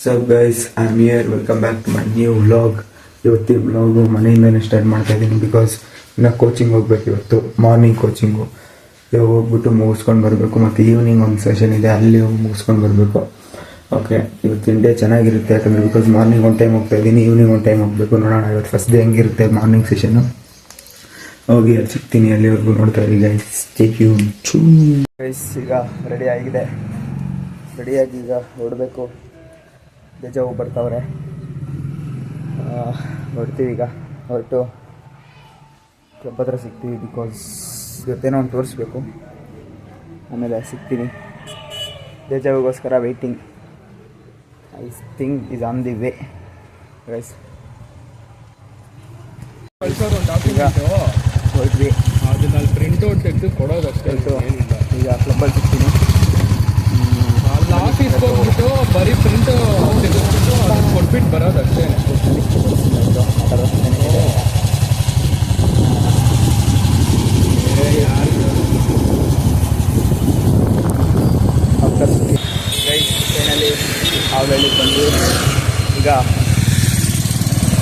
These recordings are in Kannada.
So guys I am here, welcome back to my new vlog. ಇವತ್ತಿನ ವ್ಲಾಗು ಮನೆಯಿಂದನೇ ಸ್ಟಾರ್ಟ್ ಮಾಡ್ತಾ ಇದ್ದೀನಿ ಬಿಕಾಸ್ ಇನ್ನು ಕೋಚಿಂಗ್ ಹೋಗ್ಬೇಕು. ಇವತ್ತು ಮಾರ್ನಿಂಗ್ ಕೋಚಿಂಗು ಇವಾಗ ಹೋಗ್ಬಿಟ್ಟು ಮುಗಿಸ್ಕೊಂಡು ಬರಬೇಕು. ಮತ್ತು ಈವ್ನಿಂಗ್ ಒಂದು ಸೆಷನ್ ಇದೆ, ಅಲ್ಲಿ ಹೋಗಿ ಮುಗಿಸ್ಕೊಂಡು ಬರಬೇಕು. ಓಕೆ, ಇವತ್ತಿನ ಡೇ ಚೆನ್ನಾಗಿರುತ್ತೆ ಯಾಕಂದರೆ ಬಿಕಾಸ್ ಮಾರ್ನಿಂಗ್ ಒಂದು ಟೈಮ್ ಹೋಗ್ತಾ ಇದ್ದೀನಿ, ಈವ್ನಿಂಗ್ ಒಂದು ಟೈಮ್ ಹೋಗಬೇಕು. ನೋಡೋಣ ಇವತ್ತು ಫಸ್ಟ್ ಡೇ ಹೆಂಗಿರುತ್ತೆ ಮಾರ್ನಿಂಗ್ ಸೆಷನ್ನು. ಹೋಗಿ ಅಲ್ಲಿ ಸಿಗ್ತೀನಿ, ಅಲ್ಲಿವರೆಗೂ ನೋಡ್ತಾ ಇರಿ ಗೈಸ್. Stay tuned. ಗೈಸ್ ಈಗ ರೆಡಿಯಾಗಿ ಈಗ ಹೊರಡಬೇಕು. ದೇಜಾವು ಬರ್ತಾವ್ರೆ, ಹೊರಡ್ತೀವಿ. ಈಗ ಹೊರಟು ಕ್ಲಬ್ ಹತ್ರ ಸಿಗ್ತೀವಿ ಬಿಕಾಸ್ ಇವತ್ತೇನೋ ಒಂದು ತೋರಿಸ್ಬೇಕು. ಆಮೇಲೆ ಸಿಗ್ತೀನಿ. ದೇಜಾವಿಗೋಸ್ಕರ waiting. I think is on the way guys. ಈಗ ಹೊರಟ್ವಿ, ಅದನ್ನ ಪ್ರಿಂಟ್ಔಟ್ ತೆಗೆದು ಕೊಡೋದಷ್ಟೇ. ಈಗ ಕ್ಲಬ್ಬಲ್ಲಿ ಸಿಗ್ತೀನಿ. ಅಲ್ಲಿ ಆಫೀಸ್ಗೆ ಹೋಗ್ಬಿಟ್ಟು ಬರೀ ಪ್ರಿಂಟ್ ತೆಗೆದ್ಬಿಟ್ಟು ಅದನ್ನು ಕೊಟ್ಬಿಟ್ಟು ಬರೋದಷ್ಟೇ. ಗೈಸ್ ಟ್ರೈನಲ್ಲಿ ಹಾವಳಹಳ್ಳಿ ಬಂದು ಈಗ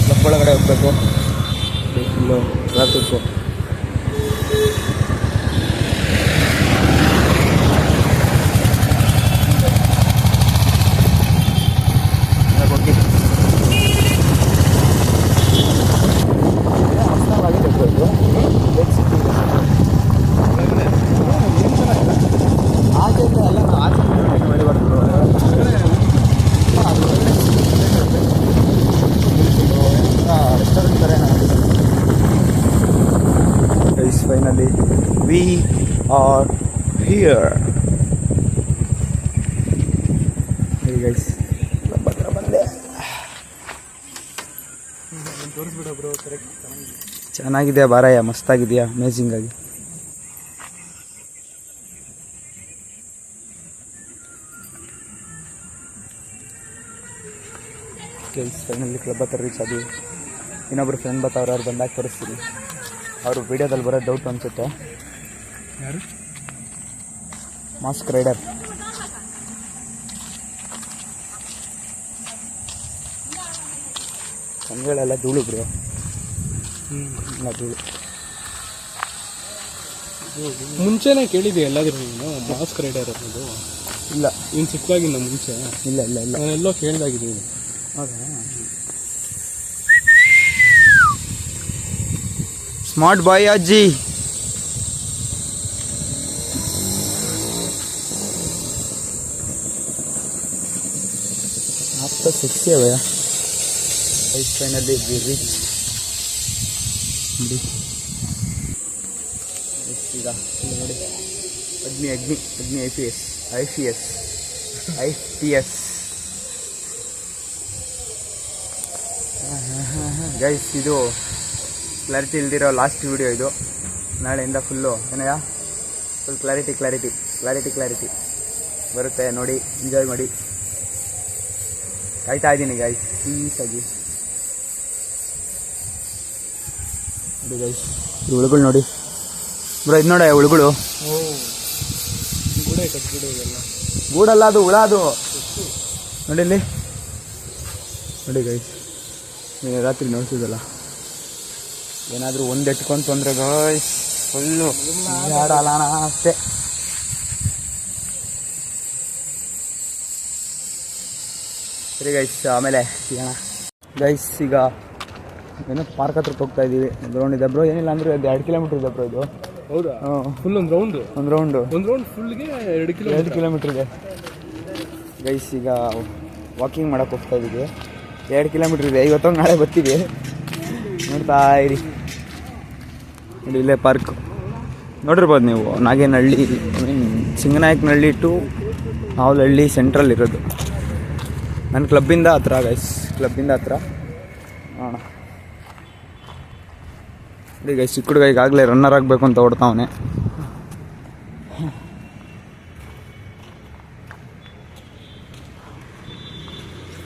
ಕ್ಲಬ್ ಒಳಗಡೆ ಹೋಗ್ಬೇಕು. Full traffic. Finally, we are here. Hey guys, ಬಂದೆ. ತೋರಿಸ್ಬಿಡ ಬ್ರೋ, ಕರೆಕ್ಟ್ ಚೆನ್ನಾಗಿದೆಯಾ? ಬಾರಯ್ಯ, ಮಸ್ತಾಗಿದೆಯಾ? ಅಮೇಜಿಂಗ್ ಆಗಿ. ಫೈನಲಿ ಕ್ಲಬ್ ಹತ್ರ ರೀಚ್ ಆದ್ವಿ. ಇನ್ನೊಬ್ರು ಫ್ರೆಂಡ್ ಬರ್ತಾವ್ರೆ, ಅವ್ರು ಬಂದಾಗ ತೋರಿಸ್ತೀನಿ. ಅವರು ವಿಡಿಯೋದಲ್ಲಿ ಬರೋದು ಡೌಟ್ ಅನಿಸುತ್ತೆ. ಯಾರು? Mask rider. ಕಣ್ಗಳೆಲ್ಲ ಧೂಳು ಬ್ರೋ. ಇಲ್ಲ ಧೂಳು. ಮುಂಚೆನೇ ಕೇಳಿದ್ದೆ ಎಲ್ಲಾದ್ರೂ ನೀನು ಮಾಸ್ಕ್ ರೈಡರ್ ಅನ್ನೋದು? ಇಲ್ಲ, ಇನ್ನು ಸಿಕ್ಕಾಗಿಲ್ಲ ಮುಂಚೆ. ಇಲ್ಲ ಇಲ್ಲ ಇಲ್ಲ, ನಾನೆಲ್ಲೋ ಕೇಳಿದಾಗಿದ್ದೀನಿ. ಹೌದಾ? स्मार्ट बॉय अज्जी. आप तो सेक्सी है भैया. Finally we reach. ನೋಡಿ, ಅಗ್ನಿ IPS ಗೈಸ್. ಇದು ಕ್ಲಾರಿಟಿ ಇಲ್ದಿರೋ ಲಾಸ್ಟ್ ವಿಡಿಯೋ ಇದು. ನಾಳೆಯಿಂದ ಫುಲ್ಲು ಏನಯ್ಯ, ಫುಲ್ ಕ್ಲಾರಿಟಿ ಬರುತ್ತೆ. ನೋಡಿ, ಎಂಜಾಯ್ ಮಾಡಿ. ಕಾಯ್ತಾ ಇದ್ದೀನಿ ಗೈಸ್, ಪೀಸಾಗಿ. ನೋಡಿ ಗೈಸ್, ಹುಳುಗಳು ನೋಡಿ ಬ್ರೋ. ಇದು ನೋಡಿ ಹುಳುಗಳು. ಗೂಡಲ್ಲ, ಅದು ಹುಳ. ಅದು ನೋಡಿ ಇಲ್ಲಿ, ನೋಡಿ ಗೈಸ್. ರಾತ್ರಿ ನೋಡ್ತಿದ್ದಲ್ಲ, ಏನಾದರೂ ಒಂದು ಎಟ್ಕೊಂಡು ತೊಂದರೆ ಗೈಸ್, ಫುಲ್ಲು ಆಡೋಣ ಅಷ್ಟೇ. ಸರಿ ಗೈಸ್, ಆಮೇಲೆ ಸಿಗೋಣ ಗೈಸ್. ಈಗ ಏನೋ ಪಾರ್ಕ್ ಹತ್ರಕ್ಕೆ ಹೋಗ್ತಾ ಇದ್ದೀವಿ. ಗ್ರೌಂಡ್ ಇದೆ ಬ್ರೋ, ಏನಿಲ್ಲ ಅಂದರೆ 2 ಕಿಲೋಮೀಟ್ರ್ ಇದೆ ಬ್ರೋ ಇದು. ಹೌದಾ? ಫುಲ್ ಒಂದು ರೌಂಡ್ ಫುಲ್ಗೆ 2 ಕಿಲೋಮೀಟ್ರ್ ಇದೆ ಗೈಸ್. ಈಗ ವಾಕಿಂಗ್ ಮಾಡೋಕ್ಕೆ ಹೋಗ್ತಾ ಇದ್ದೀವಿ. 2 ಕಿಲೋಮೀಟ್ರ್ ಇದೆ. ಇವತ್ತೊಂದು ನಾಳೆ ಬರ್ತೀವಿ, ನೋಡ್ತಾ ಇರಿ. ನೋಡಿ, ಇಲ್ಲೇ ಪಾರ್ಕ್ ನೋಡಿರ್ಬೋದು ನೀವು. ನಾಗೇನಹಳ್ಳಿ, ಸಿಂಗನಾಯಕನಹಳ್ಳಿ ಟು ಹಾವಲಹಳ್ಳಿ ಸೆಂಟ್ರಲ್ ಇರೋದು. ನನ್ನ ಕ್ಲಬ್ಬಿಂದ ಹತ್ರ ಗೈಸ್, ಹತ್ರ. ನೋಡೋಣ ನೋಡಿ ಗೈಸ್, ಚಿಕ್ಕ ಹುಡುಗ ಈಗಾಗಲೇ ರನ್ನರ್ ಆಗಬೇಕು ಅಂತ ಓಡ್ತಾವನೆ.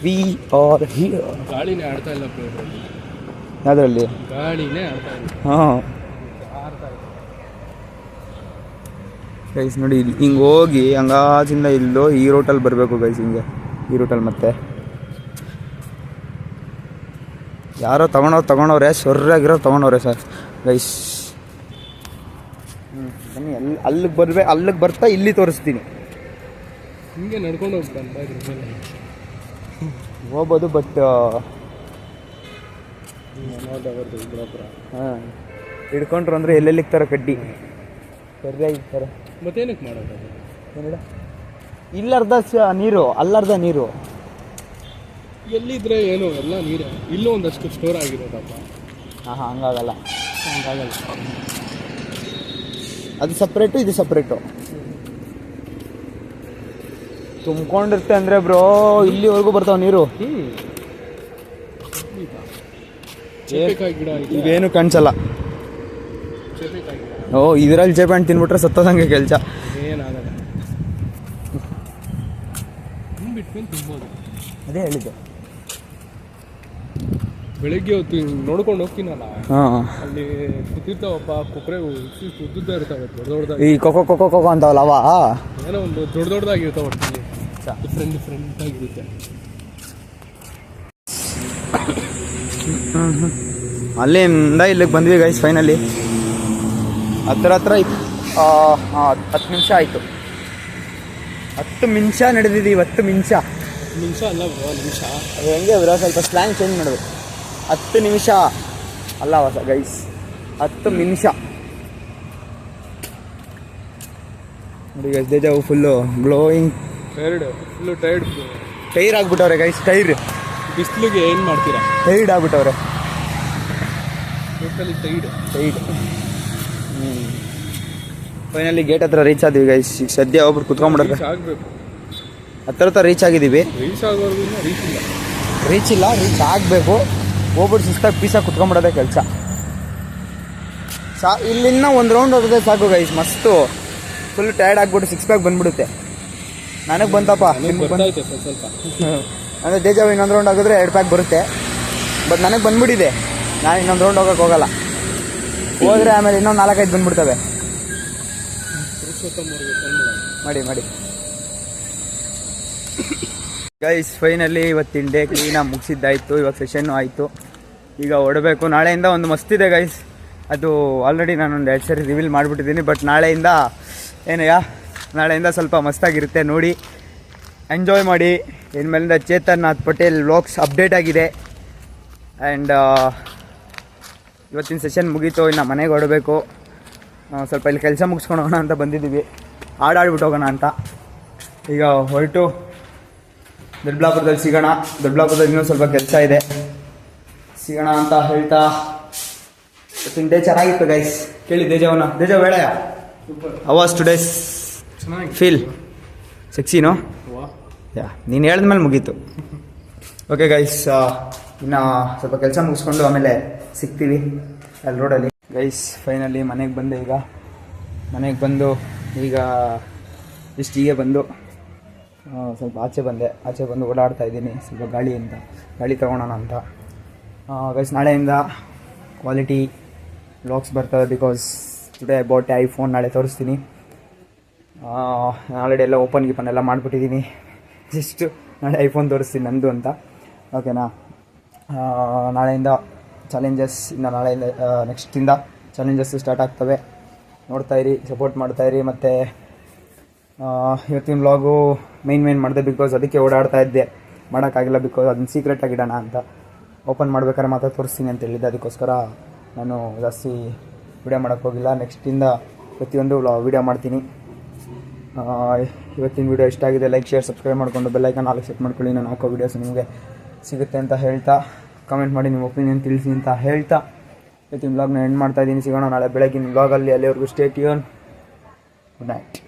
We are here. ಗಾಳಿನೇ ಆಡ್ತಾ ಇಲ್ಲ ಯಾವುದರಲ್ಲಿ? ಗಾಳಿನೇ ಆಡ್ತಾ ಇಲ್ಲ. ಹಾಂ ಗೈಸ್ ನೋಡಿ, ಹಿಂಗೆ ಹೋಗಿ ಹಂಗಾಚಿಂದ ಇಲ್ಲೋ ಈ ರೂಟಲ್ಲಿ ಬರಬೇಕು ಗೈಸ್. ಹಿಂಗೆ ಈ ರೂಟಲ್ಲಿ ಮತ್ತೆ ಯಾರೋ ತೊಗೊಂಡವ್ರೆ ಸೊರ್ರಾಗಿರೋ ತೊಗೊಂಡವ್ರೆ ಸರ್ ಗೈಸ್. ಬನ್ನಿ ಅಲ್ಲಿಗೆ ಬರ್ತಾ ಇಲ್ಲಿ ತೋರಿಸ್ತೀನಿ. ಹಿಂಗೆ ನಡ್ಕೊಂಡು ಹೋಗ್ತಾ ಹೋಗ್ಬೋದು, ಬಟ್ ಹಾಂ ಹಿಡ್ಕೊಂಡ್ರು ಅಂದರೆ ಎಲ್ಲೆಲ್ಲಿಗ್ತಾರ ಕಡ್ಡಿ ಸರಿಯಾಗಿರ್ತಾರೆ. ಮತ್ತೇನಕ್ಕೆ ಮಾಡೋದು ಏನಿಲ್ಲ, ಇಲ್ಲರ್ಧ ನೀರು ಅಲ್ಲರ್ಧ ನೀರು. ಎಲ್ಲಿದ್ರೆ ಏನು ಎಲ್ಲ ನೀರೇ, ಇಲ್ಲೂ ಒಂದಷ್ಟು ಸ್ಟೋರ್ ಆಗಿರೋದಪ್ಪ. ಹಾಂ ಹಂಗಾಗಲ್ಲ. ಅದು ಸಪ್ರೇಟು ಇದು ಸಪ್ರೇಟು ತುಂಬ್ಕೊಂಡಿರುತ್ತೆ ಅಂದರೆ ಬ್ರೋ ಇಲ್ಲಿವರೆಗೂ ಬರ್ತಾವೆ ನೀರು. ಚೇಪೆಕಾಯಿ ಗಿಡ ಇವೇನು ಕಾಣಿಸಲ್ಲ. ಚೇಪೆಕಾಯಿ ಗಿಡ ಇದರಲ್ಲಿ ಚೇಪೆ ಹಣ್ಣು ತಿನ್ಬಿಟ್ರೆ ಸತ್ತೋದಂಗೆ ಕೆಲಸ. ಏನಾಗಲ್ಲ, ಬಿಟ್ಕೊಂಡು ತಿನ್ಬೋದು. ಅದೇ ಹೇಳಿದ್ದು. ಬೆಳಿಗ್ಗೆ ಹೊತ್ತು ನೋಡ್ಕೊಂಡು ಹೋಗ್ತೀನಲ್ಲ, ಹಾಂ ಅಲ್ಲಿ ಕೂತಿರ್ತಾವಪ್ಪ ಕೊಕ್ಕರೆ ಉದ್ದುದ್ದ ಇರ್ತಾವೆ, ದೊಡ್ಡದಾಗಿ. ಈ ಕೊಕ್ಕೋ ಕೊಕ್ಕೋ ಕೊಕ್ಕೋ ಅಂತಾವಲ್ಲ ಅವ ಏನೋ ಒಂದು ದೊಡ್ಡದಾಗಿರ್ತಾವೆ, ಒಟ್ಟಿಗೆ ಡಿಫ್ರೆಂಟ್ ಆಗಿರುತ್ತೆ. ಅಲ್ಲಿಂದ ಇಲ್ಲಿಗೆ ಬಂದ್ವಿ ಗೈಸ್. ಫೈನಲಿ ಹತ್ರ 10 ನಿಮಿಷ ಆಯಿತು. 10 ನಿಮಿಷ ನಡೆದಿದ್ದೀವಿ. 10 ನಿಮಿಷ ಅಲ್ಲ ಬ್ರೋ, ನಿಮಿಷ. ಅದು ಹೆಂಗೆ ಬ್ರೋ, ಸ್ವಲ್ಪ ಸ್ಲ್ಯಾಂಗ್ ಚೇಂಜ್ ಮಾಡಬೇಕು. 10 ನಿಮಿಷ ಅಲ್ಲ ಹೊಸ ಗೈಸ್, 10 ನಿಮಿಷ ನೋಡಿ guys. Dejavu full glowing, full tired ಆಗ್ಬಿಟ್ಟವ್ರೆ ಗೈಸ್. ಬಿಸಿಲಿಗೆ ಏನು ಮಾಡ್ತೀರಾ, ಟೈರ್ಡ್ ಆಗ್ಬಿಟ್ಟವ್ರೆ ಟೋಟಲಿ ಟೈರ್ಡ್. ಫೈನಲಿ ಗೇಟ್ ಹತ್ರ ರೀಚ್ ಆದ್ವಿ ಗೈಸ್. ಈಗ ಸದ್ಯ ಒಬ್ರು ಕುತ್ಕೊಂಡ್ಬಿಡ್ರೆ ಆಗಬೇಕು. ಹತ್ರ ರೀಚ್ ಆಗಿದ್ದೀವಿ. ರೀಚ್ ಆಗೋರ್ಗು ರೀಚ್ ಇಲ್ಲ, ರೀಚ್ ಆಗಬೇಕು. ಹೋಗ್ಬಿಟ್ಟು ಸುಸ್ತಾಗಿ ಪೀಸಾಗಿ ಕುತ್ಕೊಂಡ್ಬಿಡೋದೇ ಕೆಲಸ. ಇಲ್ಲಿಂದ ಒಂದು ರೌಂಡ್ ಹೋಗೋದೇ ಸಾಕು ಗೈಸ್. ಮಸ್ತು ಫುಲ್ ಟಯರ್ಡ್ ಆಗ್ಬಿಟ್ಟು 6 ಪ್ಯಾಕ್ ಬಂದ್ಬಿಡುತ್ತೆ. ನನಗೆ ಬಂತಪ್ಪ, ಬಂದಾಯ್ತು ಸ್ವಲ್ಪ. ಅಂದರೆ ದೇಜಾವ್ ಇನ್ನೊಂದು ರೌಂಡ್ ಆಗಿದ್ರೆ 2 ಪ್ಯಾಕ್ ಬರುತ್ತೆ. ಬಟ್ ನನಗೆ ಬಂದ್ಬಿಟ್ಟಿದೆ. ನಾನು ಇನ್ನೊಂದು ರೌಂಡ್ ಹೋಗೋಕ್ಕೆ ಹೋಗಲ್ಲ. ಹೋದರೆ ಆಮೇಲೆ ಇನ್ನೊಂದು 4-5 ಬಂದ್ಬಿಡ್ತವೆ. ಮಾಡಿ ಗೈಸ್. ಫೈನಲಿ ಇವತ್ತಿನ ಡೇ ಕ್ಲೀನಾಗಿ ಮುಗಿಸಿದ್ದಾಯಿತು. ಇವಾಗ ಸೆಷನ್ನು ಆಯಿತು. ಈಗ ಹೊಡಬೇಕು. ನಾಳೆಯಿಂದ ಒಂದು ಮಸ್ತಿದೆ ಗೈಸ್. ಅದು ಆಲ್ರೆಡಿ ನಾನೊಂದು 2 ಸರಿ ರಿವೀಲ್ ಮಾಡಿಬಿಟ್ಟಿದ್ದೀನಿ. ಬಟ್ ನಾಳೆಯಿಂದ ಸ್ವಲ್ಪ ಮಸ್ತಾಗಿರುತ್ತೆ. ನೋಡಿ, ಎಂಜಾಯ್ ಮಾಡಿ. ಇನ್ಮೇಲಿಂದ ಚೇತನ್ ನಾಥ್ ಪಟೇಲ್ ವ್ಲಾಗ್ಸ್ ಅಪ್ಡೇಟ್ ಆಗಿದೆ. ಆ್ಯಂಡ್ ಇವತ್ತಿನ ಸೆಷನ್ ಮುಗೀತು. ಇನ್ನು ಮನೆಗೆ ಹೊಡಬೇಕು. ಸ್ವಲ್ಪ ಇಲ್ಲಿ ಕೆಲಸ ಮುಗಿಸ್ಕೊಂಡು ಹೋಗೋಣ ಅಂತ ಬಂದಿದ್ದೀವಿ. ಆಡಾಡ್ಬಿಟ್ಟು ಹೋಗೋಣ ಅಂತ. ಈಗ ಹೊರಟು ದೊಡ್ಡಬಳ್ಳಾಪುರದಲ್ಲಿ ಸಿಗೋಣ. ದೊಡ್ಡಬಳ್ಳಾಪುರದಲ್ಲಿ ಇನ್ನೂ ಸ್ವಲ್ಪ ಕೆಲಸ ಇದೆ, ಸಿಗೋಣ ಅಂತ ಹೇಳ್ತಾ ಇವತ್ತಿನ ಡೇ ಚೆನ್ನಾಗಿತ್ತು ಗೈಸ್. ಕೇಳಿ ದೇಜಾವನ. ದೇಜಾವ್ ಹೇಳಯ್ಯ, ಅವಾಸ್ ಟುಡೇಸ್ ಫೀಲ್ ಸೆಕ್ಸಿನೋ? ಯಾ, ನೀನು ಹೇಳಿದ್ಮೇಲೆ ಮುಗೀತು. ಓಕೆ ಗೈಸ್, ಇನ್ನು ಸ್ವಲ್ಪ ಕೆಲಸ ಮುಗಿಸ್ಕೊಂಡು ಆಮೇಲೆ ಸಿಗ್ತೀವಿ ಅಲ್ಲಿ ರೋಡಲ್ಲಿ. ಗೈಸ್ ಫೈನಲಿ ಮನೆಗೆ ಬಂದೆ. ಮನೆಗೆ ಬಂದು ಈಗ ಹೀಗೆ ಬಂದು ಸ್ವಲ್ಪ ಆಚೆ ಬಂದು ಓಡಾಡ್ತಾ ಇದ್ದೀನಿ. ಸ್ವಲ್ಪ ಗಾಳಿ ತೊಗೊಳೋಣ ಅಂತ. ಗೈಸ್ ನಾಳೆಯಿಂದ ಕ್ವಾಲಿಟಿ ವ್ಲಾಗ್ಸ್ ಬರ್ತವೆ. Because today I bought iPhone. ನಾಳೆ ತೋರಿಸ್ತೀನಿ. ಆಲ್ರೆಡಿ ಎಲ್ಲ ಓಪನ್ ಎಲ್ಲ ಮಾಡಿಬಿಟ್ಟಿದ್ದೀನಿ. ಜಸ್ಟ್ ನಾಳೆ ಐಫೋನ್ ತೋರಿಸ್ತೀನಿ ನಂದು ಅಂತ. ಓಕೆನಾ? ನಾಳೆಯಿಂದ ಚಾಲೆಂಜಸ್, ಇನ್ನು ನಾಳೆಯಿಂದ ನೆಕ್ಸ್ಟಿಂದ ಚಾಲೆಂಜಸ್ಸು ಸ್ಟಾರ್ಟ್ ಆಗ್ತವೆ. ನೋಡ್ತಾಯಿರಿ, ಸಪೋರ್ಟ್ ಮಾಡ್ತಾಯಿರಿ. ಮತ್ತು ಇವತ್ತಿನ ವ್ಲಾಗು ಮೇನ್ ಮಾಡಿದೆ ಬಿಕಾಸ್ ಅದಕ್ಕೆ ಓಡಾಡ್ತಾ ಇದ್ದೆ. ಮಾಡೋಕ್ಕಾಗಿಲ್ಲ ಬಿಕಾಸ್ ಅದನ್ನ ಸೀಕ್ರೆಟಾಗಿ ಇಡೋಣ ಅಂತ. ಓಪನ್ ಮಾಡ್ಬೇಕಾದ್ರೆ ಮಾತ್ರ ತೋರಿಸ್ತೀನಿ ಅಂತ ಹೇಳಿದ್ದೆ. ಅದಕ್ಕೋಸ್ಕರ ನಾನು ಜಾಸ್ತಿ ವಿಡಿಯೋ ಮಾಡೋಕ್ಕೆ ಹೋಗಿಲ್ಲ. ನೆಕ್ಸ್ಟಿಂದ ಪ್ರತಿಯೊಂದು ವಿಡಿಯೋ ಮಾಡ್ತೀನಿ. ಇವತ್ತಿನ ವಿಡಿಯೋ ಇಷ್ಟ ಆಗಿದೆ, ಲೈಕ್, ಶೇರ್, ಸಬ್ಸ್ಕ್ರೈಬ್ ಮಾಡಿಕೊಂಡು ಬೆಲ್ಲೈಕನ್ ಆಲ್ ಸೆಟ್ ಮಾಡ್ಕೊಳ್ಳಿ. ನಾನು ಹಾಕೋ ವೀಡಿಯೋಸ್ ನಿಮಗೆ ಸಿಗುತ್ತೆ ಅಂತ ಹೇಳ್ತಾ, ಕಮೆಂಟ್ ಮಾಡಿ ನಿಮ್ಮ ಒಪಿನಿಯನ್ ತಿಳಿಸಿ ಅಂತ ಹೇಳ್ತಾ ಇವತ್ತಿನ ವ್ಲಾಗ್ನ ಎಂಡ್ ಮಾಡ್ತಾಯಿದ್ದೀನಿ. ಸಿಗೋಣ ನಾಳೆ ಬೆಳಗಿನ ವ್ಲಾಗಲ್ಲಿ. ಅಲ್ಲಿವರೆಗೂ ಸ್ಟೇ ಟ್ಯೂನ್. Good night.